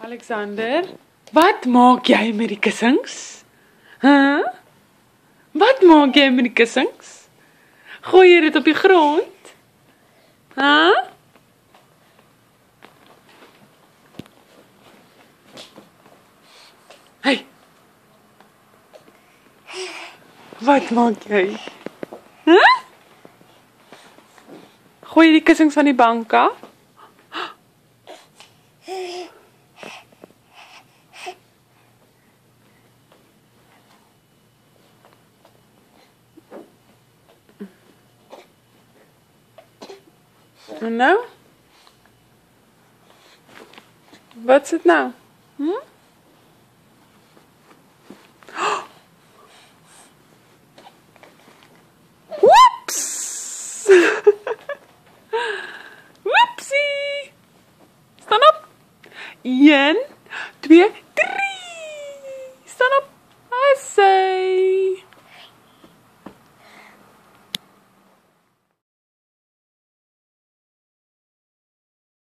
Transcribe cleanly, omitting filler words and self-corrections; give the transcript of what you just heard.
Alexander, wat maak jy met die kussings? Huh? Wat maak jy met die kussings? Gooi jy dit op die grond? Huh? Hey. Wat maak jy? Huh? Gooi jy die kussings van die bank af? En nou? Wat's dit nou? Woeps! Woepsie! Staan op! 1, 2, 3.